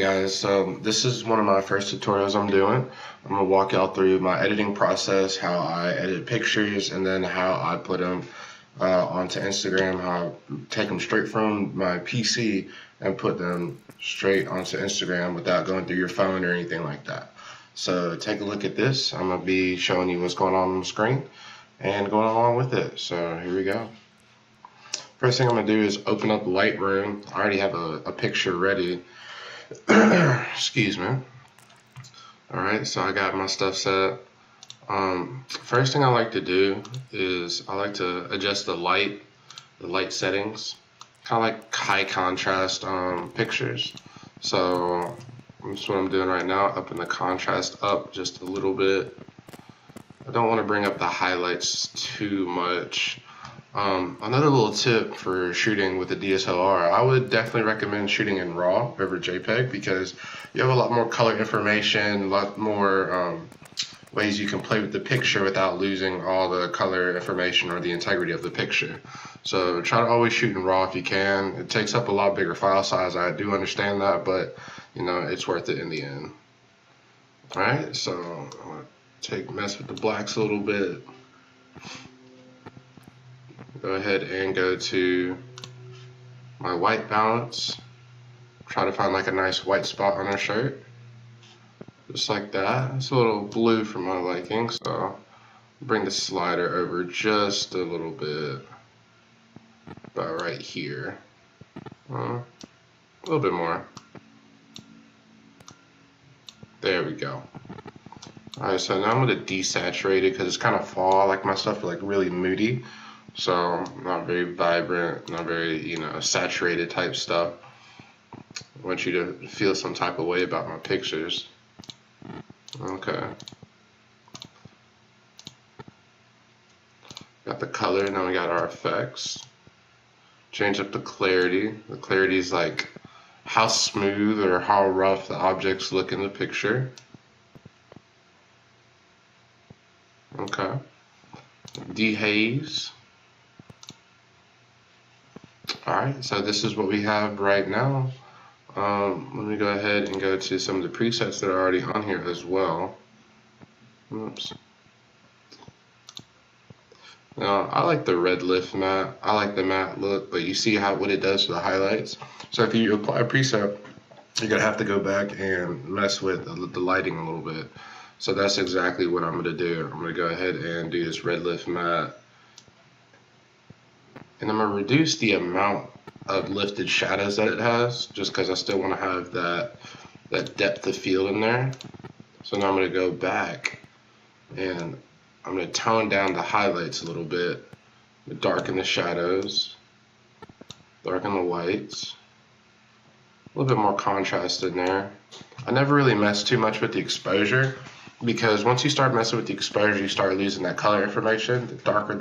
guys, so this is one of my first tutorials I'm doing. I'm going to walk y'all through my editing process, how I edit pictures, and then how I put them onto Instagram, how I take them straight from my PC and put them straight onto Instagram without going through your phone or anything like that. So take a look at this. I'm going to be showing you what's going on the screen and going along with it. So here we go. First thing I'm going to do is open up Lightroom. I already have a picture ready. Excuse me. Alright, so I got my stuff set. First thing I like to do is I like to adjust the light settings. Kind of like high contrast pictures. So that's what I'm doing right now, upping the contrast up just a little bit. I don't want to bring up the highlights too much. Another little tip for shooting with a DSLR, I would definitely recommend shooting in RAW over JPEG because you have a lot more color information, a lot more ways you can play with the picture without losing all the color information or the integrity of the picture. So try to always shoot in RAW if you can. It takes up a lot bigger file size, I do understand that, but you know, it's worth it in the end. Alright, so I'm going to mess with the blacks a little bit. Go ahead and go to my white balance. Try to find like a nice white spot on our shirt. Just like that. It's a little blue for my liking, so bring the slider over just a little bit. About right here. A little bit more. There we go. Alright, so now I'm going to desaturate it because it's kind of fall. I like my stuff like really moody. So not very vibrant, not very, you know, saturated type stuff. I want you to feel some type of way about my pictures. Okay. Got the color, now we got our effects. Change up the clarity. The clarity is like how smooth or how rough the objects look in the picture. Okay. Dehaze. Alright, so this is what we have right now. Let me go ahead and go to some of the presets that are already on here as well. Oops. Now, I like the red lift matte. I like the matte look, but you see what it does to the highlights. So if you apply a preset, you're going to have to go back and mess with the lighting a little bit. So that's exactly what I'm going to do. I'm going to go ahead and do this red lift matte. And I'm going to reduce the amount of lifted shadows that it has, just because I still want to have that depth of field in there. So now I'm going to go back and I'm going to tone down the highlights a little bit, darken the shadows, darken the whites, a little bit more contrast in there. I never really mess too much with the exposure, because once you start messing with the exposure, you start losing that color information. The darker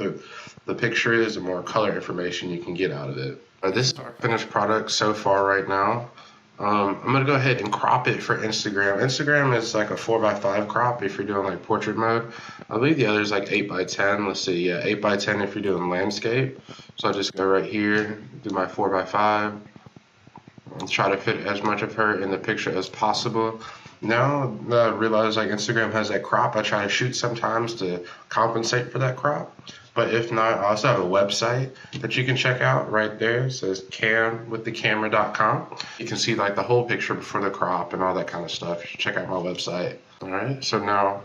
the picture is, the more color information you can get out of it. This is our finished product so far right now. I'm going to go ahead and crop it for Instagram. Instagram is like a 4:5 crop if you're doing like portrait mode. I believe the other is like 8:10. Let's see, yeah, 8:10 if you're doing landscape. So I'll just go right here, do my 4:5, and try to fit as much of her in the picture as possible. Now that I realize like Instagram has that crop, I try to shoot sometimes to compensate for that crop. But if not, I also have a website that you can check out right there. It says camwiththecamera.com. You can see like the whole picture before the crop and all that kind of stuff. You should check out my website. All right, so now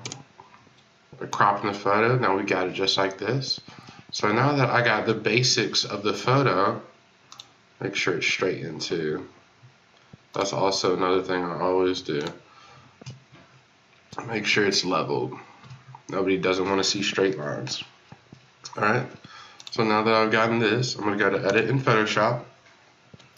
we're cropping the photo. Now we got it just like this. So now that I got the basics of the photo, make sure it's straight into. That's also another thing I always do. Make sure it's leveled. Nobody doesn't want to see straight lines. Alright, so now that I've gotten this, I'm going to go to edit in Photoshop.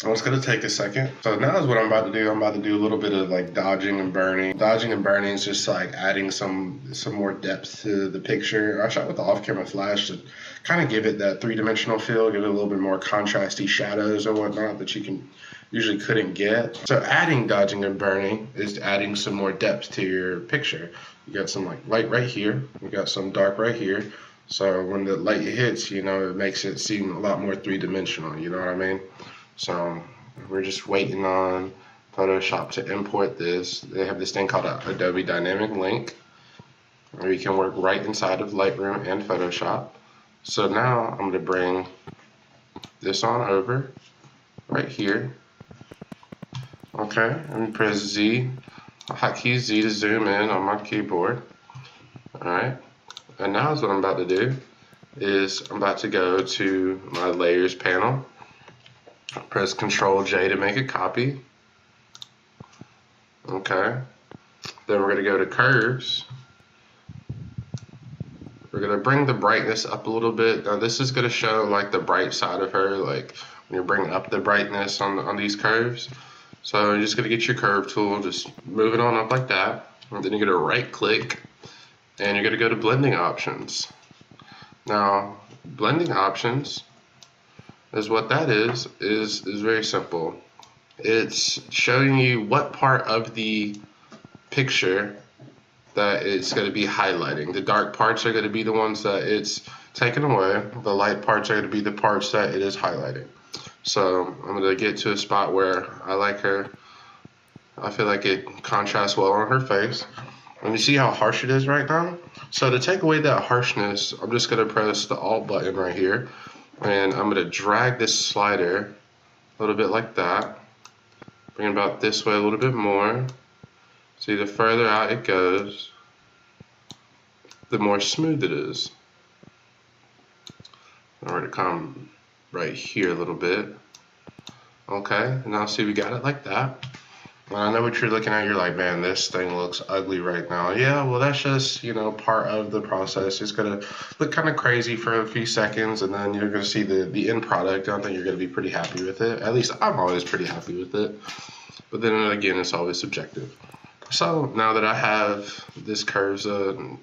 And it's going to take a second. So now is what I'm about to do. I'm about to do a little bit of like dodging and burning. Dodging and burning is just like adding some more depth to the picture. I shot with the off-camera flash to kind of give it that three-dimensional feel, give it a little bit more contrasty shadows or whatnot that you usually couldn't get. So adding dodging and burning is adding some more depth to your picture. You got some like light right here. You got some dark right here. So when the light hits, you know, it makes it seem a lot more three-dimensional, you know what I mean? So we're just waiting on Photoshop to import this. They have this thing called Adobe Dynamic Link, where you can work right inside of Lightroom and Photoshop. So now I'm going to bring this on over right here. Okay, and press Z, hotkey Z to zoom in on my keyboard. Alright, and now what I'm about to do is I'm about to go to my layers panel, press Ctrl J to make a copy. Okay, then we're going to go to curves. We're going to bring the brightness up a little bit. Now this is going to show like the bright side of her, like when you're bringing up the brightness on these curves. So you're just going to get your curve tool, just move it on up like that, and then you're going to right click and you're going to go to blending options. Now blending options is what that is very simple. It's showing you what part of the picture that it's going to be highlighting. The dark parts are going to be the ones that it's taken away. The light parts are going to be the parts that it is highlighting. So I'm going to get to a spot where I like her. I feel like it contrasts well on her face. And you see how harsh it is right now? So to take away that harshness, I'm just going to press the Alt button right here. And I'm going to drag this slider a little bit like that. Bring it about this way a little bit more. See, the further out it goes, the more smooth it is. I'm going to come right here a little bit. Okay, and now see we got it like that. And I know what you're looking at, you're like, man, this thing looks ugly right now. Yeah, well that's just, you know, part of the process. It's gonna look kind of crazy for a few seconds and then you're gonna see the end product. I think you're gonna be pretty happy with it. At least I'm always pretty happy with it. But then again, it's always subjective. So now that I have this curves done,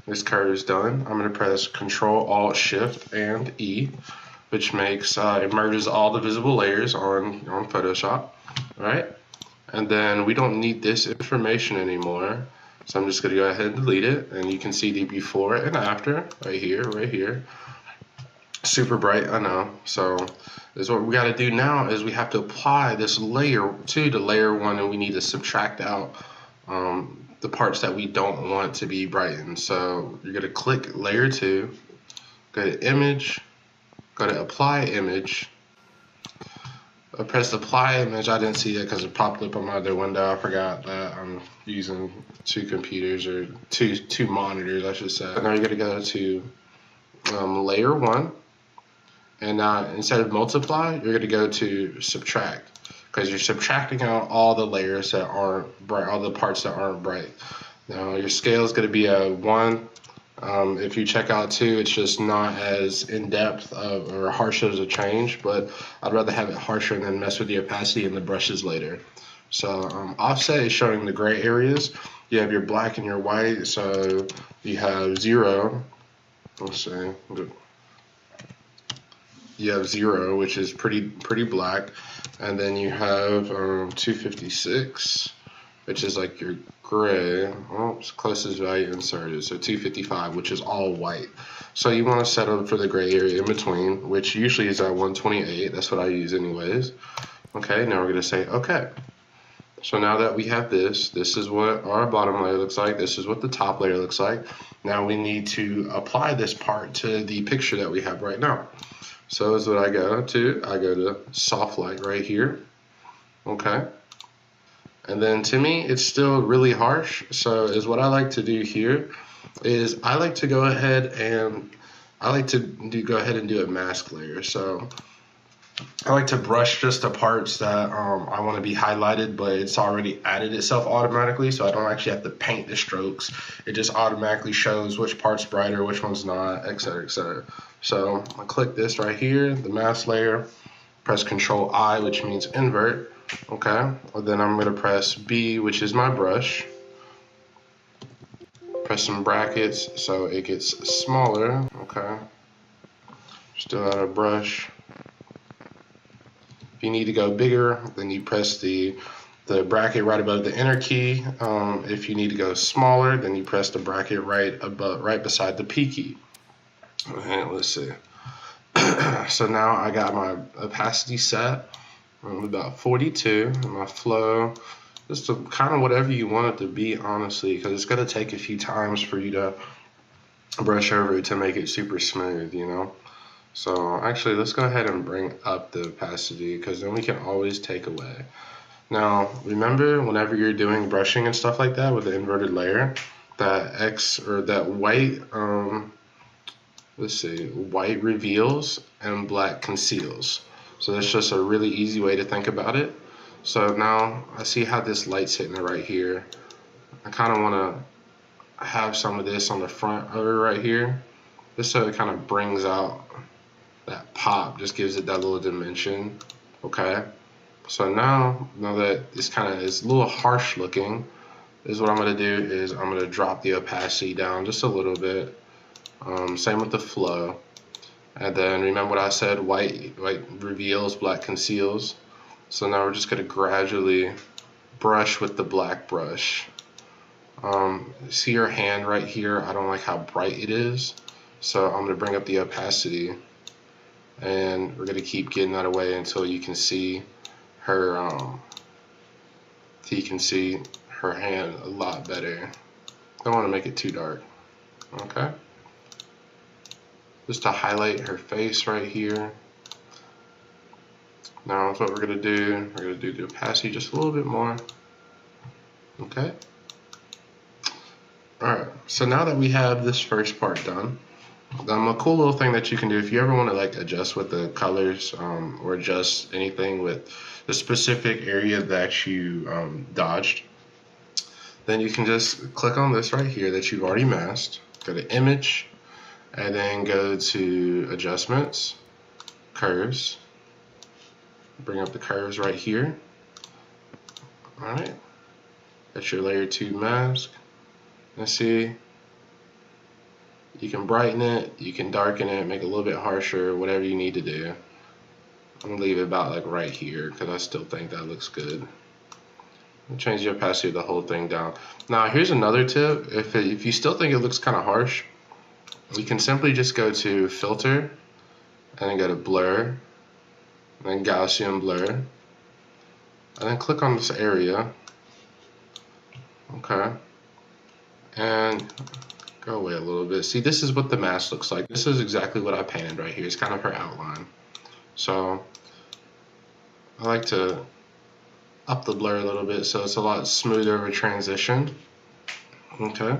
I'm gonna press Control Alt Shift and E, which makes it merges all the visible layers on Photoshop. All right, and then we don't need this information anymore, so I'm just going to go ahead and delete it, and you can see the before and after right here. Super bright, I know. So this is what we got to do now, is we have to apply this layer 2 to layer 1, and we need to subtract out the parts that we don't want to be brightened. So you're going to click layer 2, go to image, go to apply image. I pressed apply image. I didn't see it because it popped up on my other window. I forgot that I'm using two computers, or two monitors, I should say. Now you're gonna go to layer 1, and now instead of multiply, you're gonna go to subtract, because you're subtracting out all the layers that aren't bright, all the parts that aren't bright. Now your scale is gonna be a 1. If you check out 2, it's just not as in-depth or harsh as a change, but I'd rather have it harsher and then mess with the opacity and the brushes later. So offset is showing the gray areas. You have your black and your white, so you have 0. Let's see. You have 0, which is pretty black, and then you have 256, which is like your gray. Well, it's closest value inserted, so 255, which is all white. So you want to settle for the gray area in between, which usually is at 128. That's what I use anyways. Okay, now we're going to say okay. So now that we have this is what our bottom layer looks like. This is what the top layer looks like. Now we need to apply this part to the picture that we have right now. So is what I go to. I go to soft light right here. Okay. And then to me, it's still really harsh. So is what I like to do here is I like to go ahead and do a mask layer. So I like to brush just the parts that I want to be highlighted, but it's already added itself automatically, so I don't actually have to paint the strokes. It just automatically shows which part's brighter, which one's not, etc., etc. So I click this right here, the mask layer, press Control I, which means invert. Okay, and then I'm going to press B, which is my brush. Press some brackets so it gets smaller. Okay, still out of brush. If you need to go bigger, then you press the bracket right above the enter key. If you need to go smaller, then you press the bracket right beside the P key. Okay, let's see. So now I got my opacity set. about 42. And my flow, just to kind of whatever you want it to be, honestly, because it's going to take a few times for you to brush over it to make it super smooth, you know. So actually, let's go ahead and bring up the opacity, because then we can always take away. Now, remember, whenever you're doing brushing and stuff like that with the inverted layer, that X or that white, let's see, white reveals and black conceals. So that's just a really easy way to think about it. So now I see how this light's hitting it right here. I kind of want to have some of this on the front of it right here, just so it kind of brings out that pop, just gives it that little dimension. Okay. So now that this kind of is a little harsh looking, is what I'm going to do is I'm going to drop the opacity down just a little bit. Same with the flow. And then remember what I said, white reveals, black conceals. So now we're just going to gradually brush with the black brush. See your hand right here? I don't like how bright it is. So I'm going to bring up the opacity. And we're going to keep getting that away until you can see her hand a lot better. Don't want to make it too dark. Okay. Just to highlight her face right here. Now that's what we're going to do. We're going to do the opacity just a little bit more. Okay. Alright, so now that we have this first part done, a cool little thing that you can do if you ever want to like adjust with the colors or adjust anything with the specific area that you dodged, then you can just click on this right here that you've already masked, go to image, and then go to adjustments, curves, bring up the curves right here. Alright, that's your layer 2 mask. Let's see. You can brighten it, you can darken it, make it a little bit harsher, whatever you need to do. I'm gonna leave it about like right here because I still think that looks good. I'll change the opacity of the whole thing down. Now here's another tip. If you still think it looks kind of harsh, you can simply just go to filter and then go to blur, and then Gaussian blur, and then click on this area. Okay. And go away a little bit. See, this is what the mask looks like. This is exactly what I painted right here. It's kind of her outline. So I like to up the blur a little bit so it's a lot smoother of a transition. Okay.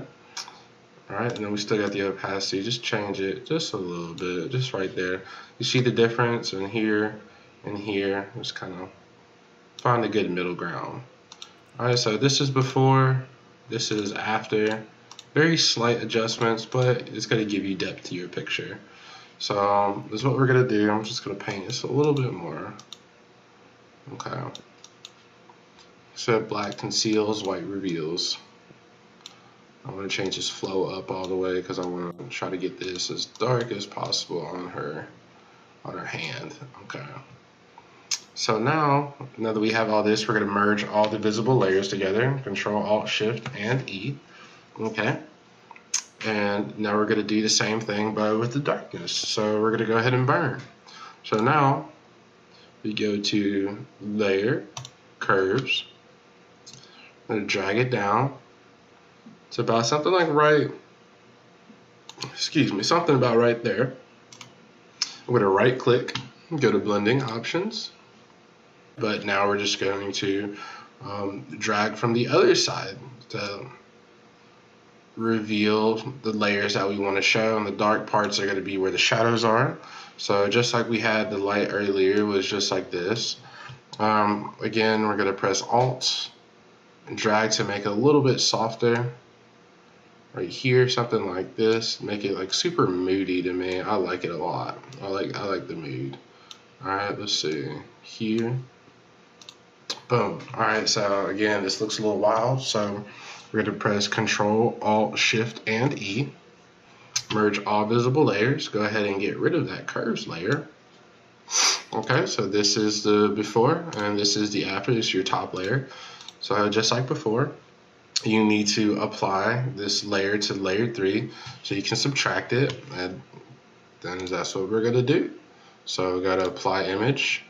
Alright, and then we still got the opacity. Just change it just a little bit, just right there. You see the difference in here and here. Just kind of find a good middle ground. Alright, so this is before, this is after. Very slight adjustments, but it's going to give you depth to your picture. So this is what we're going to do. I'm just going to paint this a little bit more. Okay. So black conceals, white reveals. I'm going to change this flow up all the way because I want to try to get this as dark as possible on her hand. Okay. So now that we have all this, we're going to merge all the visible layers together. Control Alt Shift and E. Okay, and now we're going to do the same thing but with the darkness. So we're going to go ahead and burn. So now we go to layer, curves, I'm going to drag it down to about something like something about right there. I'm going to right click, go to blending options, but now we're just going to drag from the other side to reveal the layers that we want to show, and the dark parts are going to be where the shadows are. So just like we had the light earlier, it was just like this. Again, we're going to press Alt and drag to make it a little bit softer. Right here, something like this, make it like super moody to me. I like it a lot. I like the mood. All right, let's see here. Boom. All right, so again, this looks a little wild, so we're going to press Control, Alt, Shift, and E. Merge all visible layers. Go ahead and get rid of that curves layer. Okay, so this is the before, and this is the after. This is your top layer. So just like before, you need to apply this layer to layer 3 so you can subtract it, and then that's what we're going to do. So we got to apply image,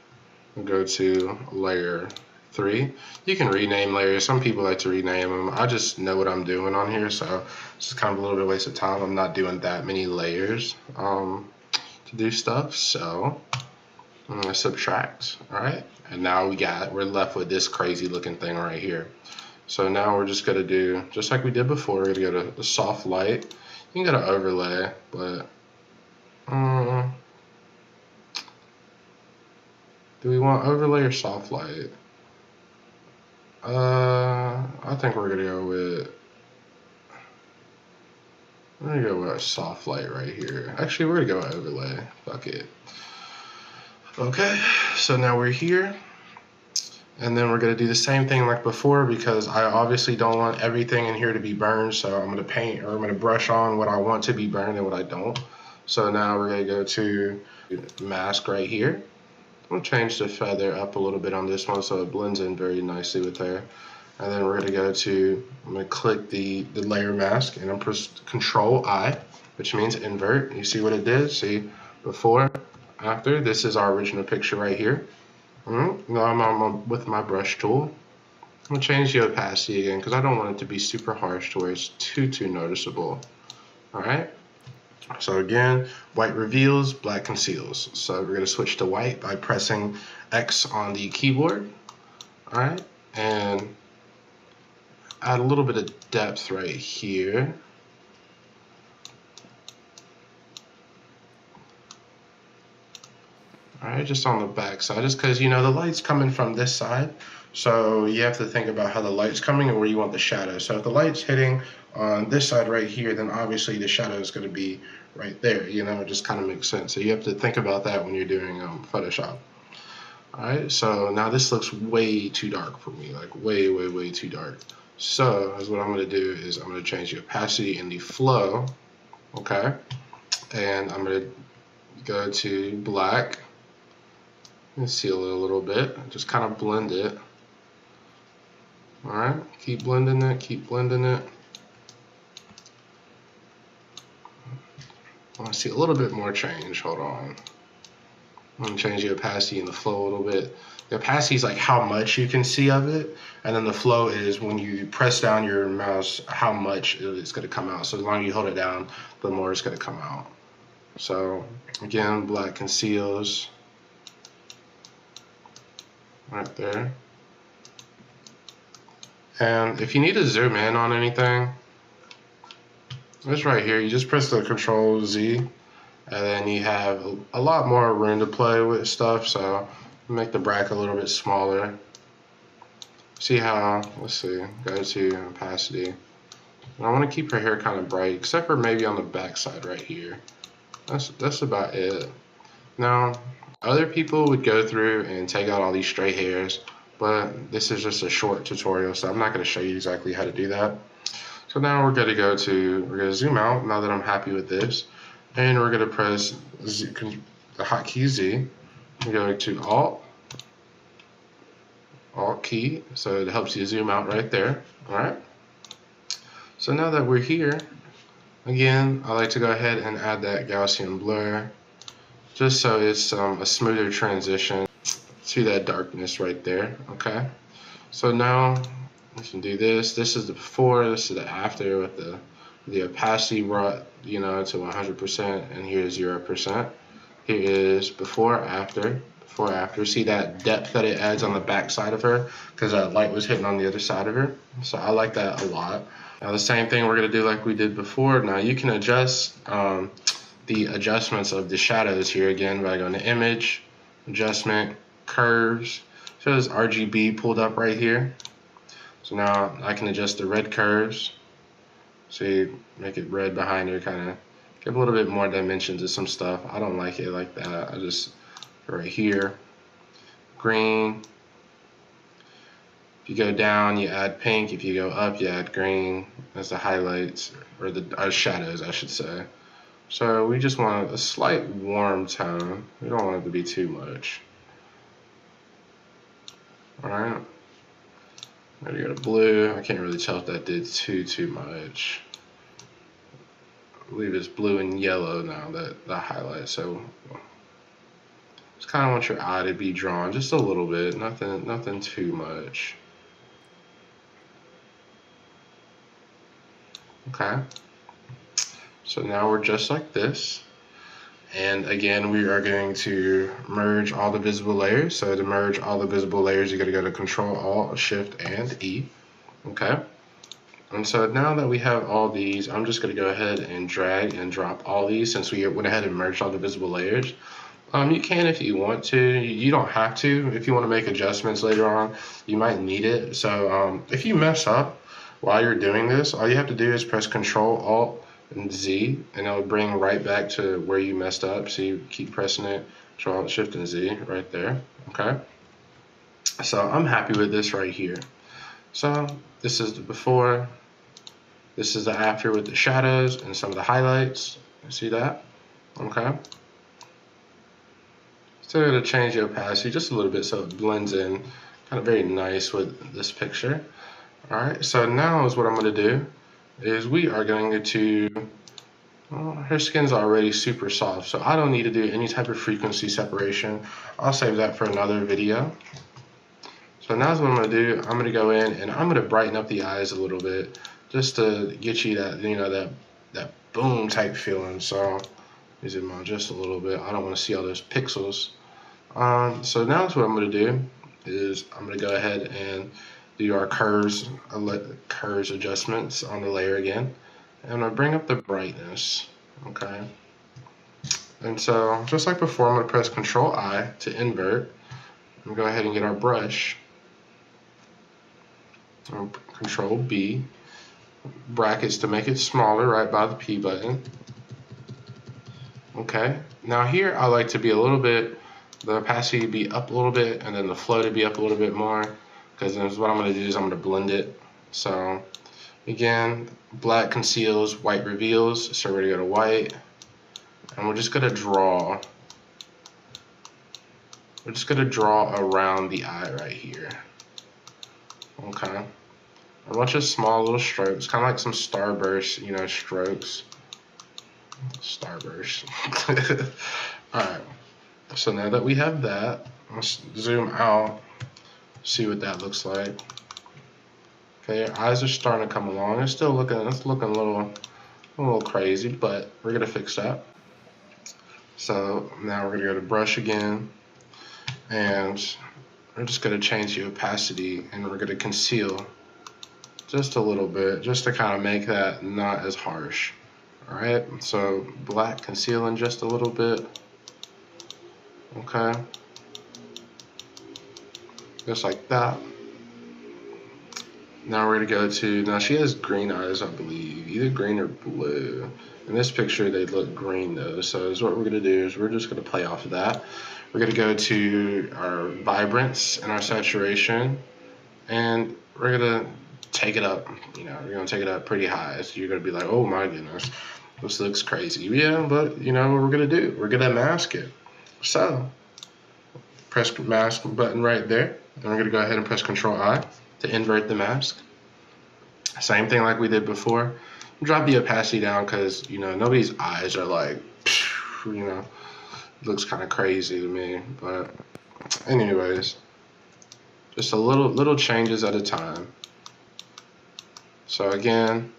We'll go to layer 3. You can rename layers. Some people like to rename them. I just know what I'm doing on here, so it's just kind of a little bit of a waste of time. I'm not doing that many layers to do stuff, so I'm gonna subtract. All right, and now we're left with this crazy looking thing right here. So now we're just gonna do just like we did before. We're gonna go to the soft light. You can go to overlay, but do we want overlay or soft light? I think we're gonna go with soft light right here. Actually, we're gonna go with overlay. Fuck it. Okay, so now we're here. And then we're gonna do the same thing like before, because I obviously don't want everything in here to be burned. So I'm gonna paint, or I'm gonna brush on what I want to be burned and what I don't. So now we're gonna go to mask right here. I'm gonna change the feather up a little bit on this one so it blends in very nicely with there. And then we're I'm gonna click the layer mask, and I'm press Control I, which means invert. You see what it did? See, before, after. This is our original picture right here. Now I'm with my brush tool. I'm gonna change the opacity again because I don't want it to be super harsh to where it's too noticeable. All right. So again, white reveals, black conceals. So we're gonna switch to white by pressing X on the keyboard. All right, and add a little bit of depth right here. All right, just on the back side, just because, you know, the light's coming from this side. So you have to think about how the light's coming and where you want the shadow. So if the light's hitting on this side right here, then obviously the shadow is going to be right there. You know, it just kind of makes sense. So you have to think about that when you're doing Photoshop. All right, so now this looks way too dark for me, like way too dark. So as what I'm going to do is I'm going to change the opacity and the flow. Okay, and I'm going to go to black. Seal it a little bit, just kind of blend it. All right, keep blending it, keep blending it. I want to see a little bit more change. Hold on. I'm going to change the opacity and the flow a little bit. The opacity is like how much you can see of it, and then the flow is when you press down your mouse, how much it's going to come out. So the longer you hold it down, the more it's going to come out. So again, black conceals. Right there. And if you need to zoom in on anything, it's right here. You just press the Control Z, and then you have a lot more room to play with stuff. So make the bracket a little bit smaller. See how, let's see, go to opacity. And I want to keep her hair kind of bright, except for maybe on the back side right here. That's about it. Now, other people would go through and take out all these stray hairs, but this is just a short tutorial, so I'm not going to show you exactly how to do that. So now we're going to zoom out now that I'm happy with this, and we're going to press the hotkey Z. We go to Alt key, so it helps you zoom out right there. All right. So now that we're here, again, I like to go ahead and add that Gaussian blur, just so it's a smoother transition to that darkness right there. Okay, so now we can do this. This is the before, this is the after, with the opacity brought, you know, to 100%, and here's 0%. Here is before, after. Before, after. See that depth that it adds on the back side of her, because that light was hitting on the other side of her. So I like that a lot. Now the same thing we're gonna do like we did before. Now you can adjust the adjustments of the shadows here again by going to Image, Adjustment, Curves. So there's RGB pulled up right here. So now I can adjust the red curves. See, make it red behind her, kind of give a little bit more dimension to some stuff. I don't like it like that. I just, right here, green. If you go down, you add pink. If you go up, you add green. That's the highlights, or the shadows, I should say. So we just want a slight warm tone. We don't want it to be too much. Alright. Now you got a blue. I can't really tell if that did too much. I believe it's blue and yellow now, that highlight. So Just kind of want your eye to be drawn just a little bit, nothing too much. Okay. So now we're just like this. And again, we are going to merge all the visible layers. So to merge all the visible layers, you're going to go to Control, Alt, Shift, and E. Okay. And so now that we have all these, I'm just going to go ahead and drag and drop all these since we went ahead and merged all the visible layers. You can if you want to. You don't have to. If you want to make adjustments later on, you might need it. So if you mess up while you're doing this, all you have to do is press Control, Alt, and Z, and it'll bring right back to where you messed up. So you keep pressing it, Control, Alt, Shift, and Z right there. Okay. So I'm happy with this right here. So this is the before. This is the after with the shadows and some of the highlights. You see that? Okay. Still going to change the opacity just a little bit so it blends in kind of very nice with this picture. Alright, so now is what I'm going to do is we are going to, well, her skin's already super soft, so I don't need to do any type of frequency separation. I'll save that for another video. So now is what I'm going to do. I'm going to go in and I'm going to brighten up the eyes a little bit just to get you that, you know, that boom type feeling. So zoom out just a little bit. I don't want to see all those pixels. So now what I'm going to do is I'm going to go ahead and do our curves adjustments on the layer again. And I'm going to bring up the brightness. Okay. And so just like before, I'm going to press Control I to invert. And go ahead and get our brush. Control B. Brackets to make it smaller right by the P button. Okay. Now here I like to be a little bit, the opacity to be up a little bit and then the flow to be up a little bit more, because then what I'm going to do is I'm going to blend it. So again, black conceals, white reveals, so we're going to go to white and we're just going to draw. We're just going to draw around the eye right here. Okay. A bunch of small little strokes, kind of like some starburst, you know, strokes. Starburst. Alright. So now that we have that, let's zoom out, see what that looks like. Okay, our eyes are starting to come along. It's looking a little crazy, but we're gonna fix that. So now we're gonna go to brush again, and we're just gonna change the opacity, and we're gonna conceal just a little bit, just to kind of make that not as harsh. All right, so black concealing just a little bit. Okay, just like that. Now we're gonna go to, now she has green eyes, I believe, either green or blue. In this picture, they look green though. So what we're gonna do is we're just gonna play off of that. We're gonna go to our vibrance and our saturation, and we're gonna take it up. You know, we're gonna take it up pretty high. So you're gonna be like, oh my goodness, this looks crazy. Yeah, but you know what we're gonna do? We're gonna mask it. So press mask button right there, and we're gonna go ahead and press Control I to invert the mask. Same thing like we did before. Drop the opacity down because, you know, nobody's eyes are like, you know, it looks kind of crazy to me. But anyways, just a little changes at a time. So again,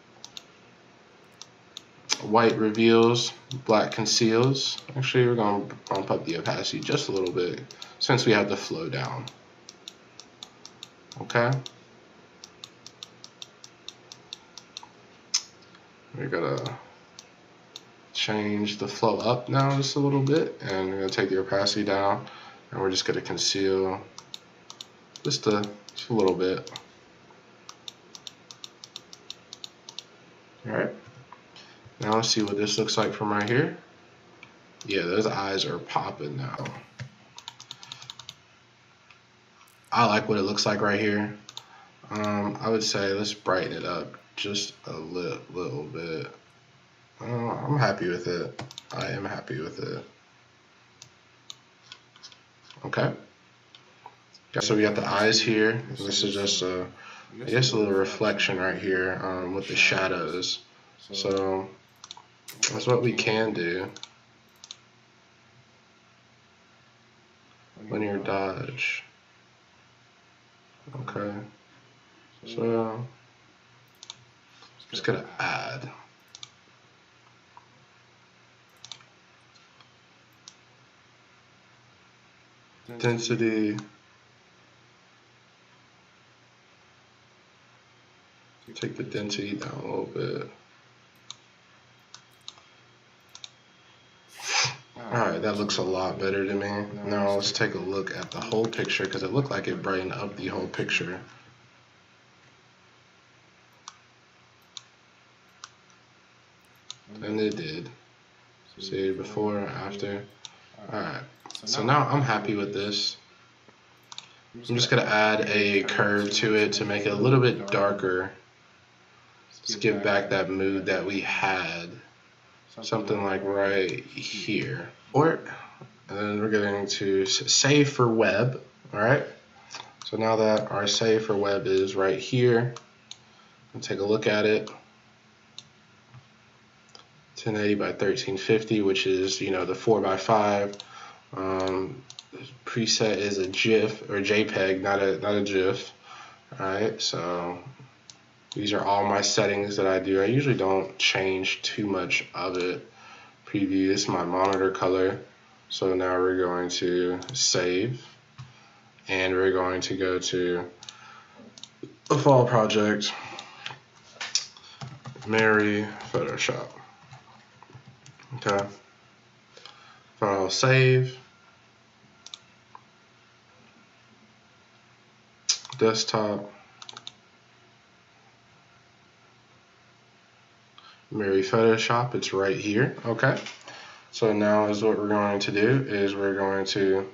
white reveals, black conceals. Actually, we're going to bump up the opacity just a little bit since we have the flow down. Okay. We're gonna change the flow up now just a little bit, and we're gonna take the opacity down, and we're just gonna conceal just a little bit. All right. Now let's see what this looks like from right here. Yeah, those eyes are popping now. I like what it looks like right here. I would say let's brighten it up just a little bit. I'm happy with it. I am happy with it. Okay. So we got the eyes here. This is just I guess a little reflection right here with the shadows. So that's what we can do. linear dodge. Okay. So I'm just gonna add. Density. Take the density down a little bit. Alright, that looks a lot better to me. Now let's take a look at the whole picture because it looked like it brightened up the whole picture. And it did. See, before, after. Alright, so now I'm happy with this. I'm just going to add a curve to it to make it a little bit darker. Let's give back that mood that we had. Something like right here. And then we're going to save for web. Alright, so now that our save for web is right here, we'll take a look at it. 1080 by 1350, which is, the 4x5. Preset is a GIF or JPEG, not a GIF. Alright, so these are all my settings that I do. I usually don't change too much of it. Preview, this is my monitor color. So now we're going to save, and we're going to go to the fall project, Mary Photoshop. Okay, file save, desktop, Mary Photoshop, it's right here. Okay, so now is what we're going to do is we're going to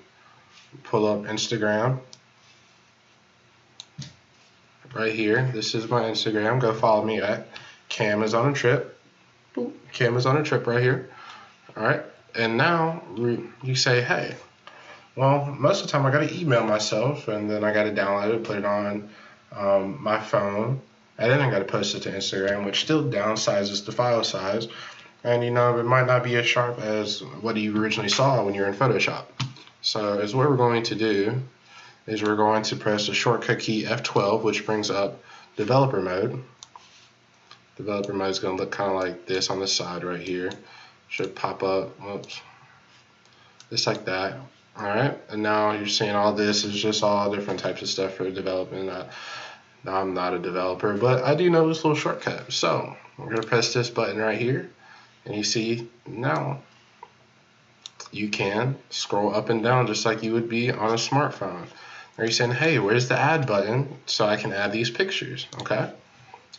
pull up Instagram right here. This is my Instagram. Go follow me at Cam is on a trip. Cam is on a trip right here. Alright, and now you say, hey, well, most of the time I gotta email myself, and then I gotta download it, put it on my phone, and then I gotta post it to Instagram, which still downsizes the file size, and it might not be as sharp as what you originally saw when you're in Photoshop. So is what we're going to do is we're going to press the shortcut key F12, which brings up developer mode. Developer mode is going to look kind of like this on the side right here. Should pop up, whoops, just like that. Alright, and now you're seeing all this is just all different types of stuff for development. I'm not a developer, but I do know this little shortcut. So we're going to press this button right here, and you see now you can scroll up and down just like you would be on a smartphone. Now you're saying, hey, where's the add button so I can add these pictures? Okay.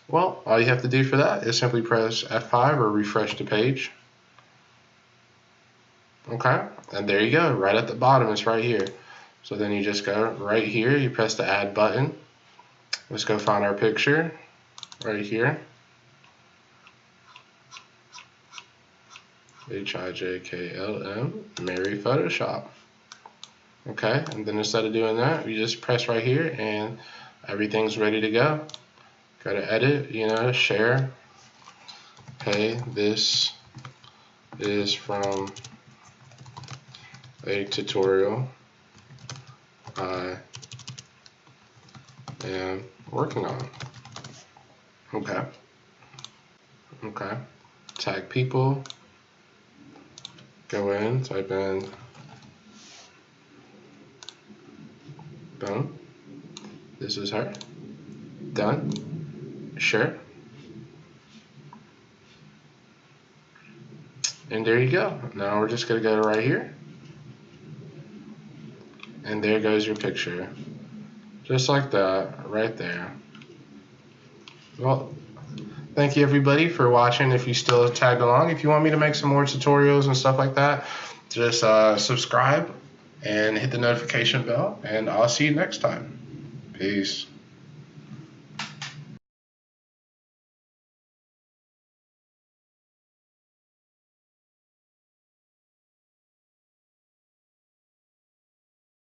Well, all you have to do for that is simply press F5 or refresh the page. Okay, and there you go, right at the bottom, it's right here. So then you just go right here, you press the add button. Let's go find our picture right here. HIJKLM, Mary Photoshop. Okay, and then instead of doing that, you just press right here and everything's ready to go. Go to edit, share. Hey, this is from a tutorial I am working on. Okay. Tag people. Go in, type in. Boom. This is her. Done. Sure. And there you go. Now we're just going to go right here. And there goes your picture. Just like that, right there. Well, thank you everybody for watching. If you still tagged along, if you want me to make some more tutorials and stuff like that, just subscribe and hit the notification bell, and I'll see you next time. Peace.